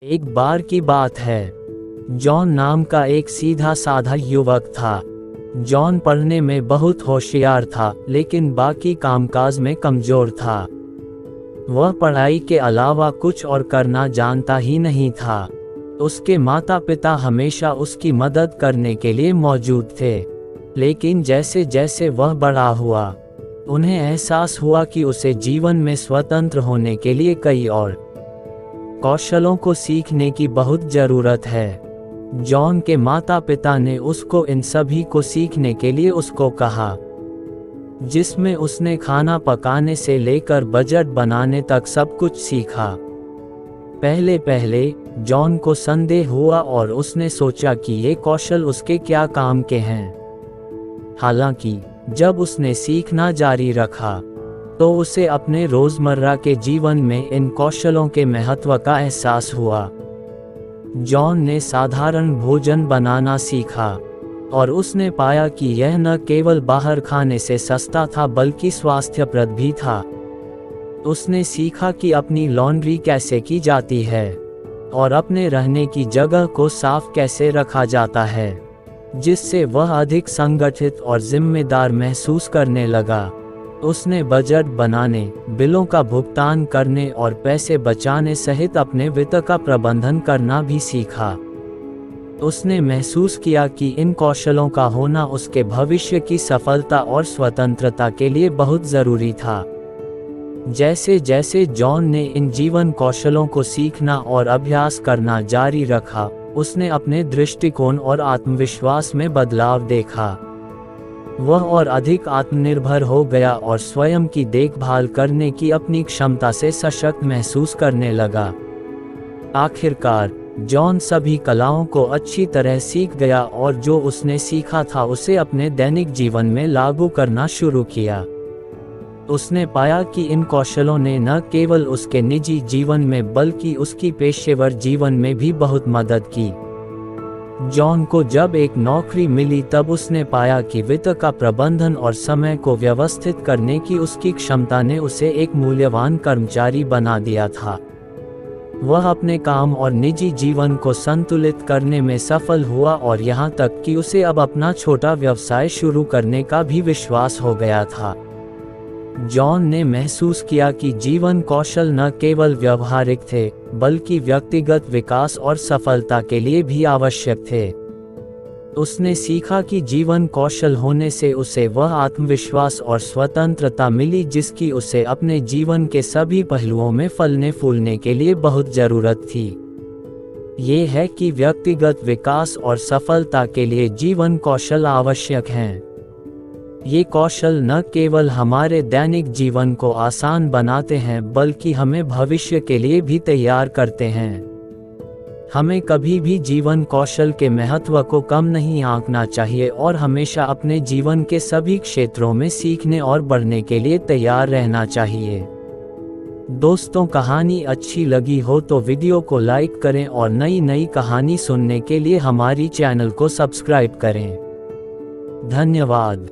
एक बार की बात है। जॉन नाम का एक सीधा साधा युवक था। जॉन पढ़ने में बहुत होशियार था, लेकिन बाकी कामकाज में कमजोर था। वह पढ़ाई के अलावा कुछ और करना जानता ही नहीं था। उसके माता पिता हमेशा उसकी मदद करने के लिए मौजूद थे, लेकिन जैसे जैसे वह बड़ा हुआ, उन्हें एहसास हुआ कि उसे जीवन में स्वतंत्र होने के लिए कई और कौशलों को सीखने की बहुत ज़रूरत है। जॉन के माता पिता ने उसको इन सभी को सीखने के लिए उसको कहा, जिसमें उसने खाना पकाने से लेकर बजट बनाने तक सब कुछ सीखा। पहले पहले जॉन को संदेह हुआ और उसने सोचा कि ये कौशल उसके क्या काम के हैं। हालांकि जब उसने सीखना जारी रखा, तो उसे अपने रोज़मर्रा के जीवन में इन कौशलों के महत्व का एहसास हुआ। जॉन ने साधारण भोजन बनाना सीखा, और उसने पाया कि यह न केवल बाहर खाने से सस्ता था, बल्कि स्वास्थ्यप्रद भी था। उसने सीखा कि अपनी लॉन्ड्री कैसे की जाती है, और अपने रहने की जगह को साफ कैसे रखा जाता है, जिससे वह अधिक संगठित और जिम्मेदार महसूस करने लगा। उसने बजट बनाने, बिलों का भुगतान करने और पैसे बचाने सहित अपने वित्त का प्रबंधन करना भी सीखा। उसने महसूस किया कि इन कौशलों का होना उसके भविष्य की सफलता और स्वतंत्रता के लिए बहुत ज़रूरी था। जैसे जैसे जॉन ने इन जीवन कौशलों को सीखना और अभ्यास करना जारी रखा, उसने अपने दृष्टिकोण और आत्मविश्वास में बदलाव देखा। वह और अधिक आत्मनिर्भर हो गया और स्वयं की देखभाल करने की अपनी क्षमता से सशक्त महसूस करने लगा। आखिरकार जॉन सभी कलाओं को अच्छी तरह सीख गया और जो उसने सीखा था उसे अपने दैनिक जीवन में लागू करना शुरू किया। उसने पाया कि इन कौशलों ने न केवल उसके निजी जीवन में बल्कि उसकी पेशेवर जीवन में भी बहुत मदद की। जॉन को जब एक नौकरी मिली, तब उसने पाया कि वित्त का प्रबंधन और समय को व्यवस्थित करने की उसकी क्षमता ने उसे एक मूल्यवान कर्मचारी बना दिया था। वह अपने काम और निजी जीवन को संतुलित करने में सफल हुआ और यहाँ तक कि उसे अब अपना छोटा व्यवसाय शुरू करने का भी विश्वास हो गया था। जॉन ने महसूस किया कि जीवन कौशल न केवल व्यावहारिक थे, बल्कि व्यक्तिगत विकास और सफलता के लिए भी आवश्यक थे। उसने सीखा कि जीवन कौशल होने से उसे वह आत्मविश्वास और स्वतंत्रता मिली जिसकी उसे अपने जीवन के सभी पहलुओं में फलने फूलने के लिए बहुत ज़रूरत थी। ये है कि व्यक्तिगत विकास और सफलता के लिए जीवन कौशल आवश्यक हैं। ये कौशल न केवल हमारे दैनिक जीवन को आसान बनाते हैं, बल्कि हमें भविष्य के लिए भी तैयार करते हैं। हमें कभी भी जीवन कौशल के महत्व को कम नहीं आंकना चाहिए और हमेशा अपने जीवन के सभी क्षेत्रों में सीखने और बढ़ने के लिए तैयार रहना चाहिए। दोस्तों, कहानी अच्छी लगी हो तो वीडियो को लाइक करें और नई नई कहानी सुनने के लिए हमारी चैनल को सब्सक्राइब करें। धन्यवाद।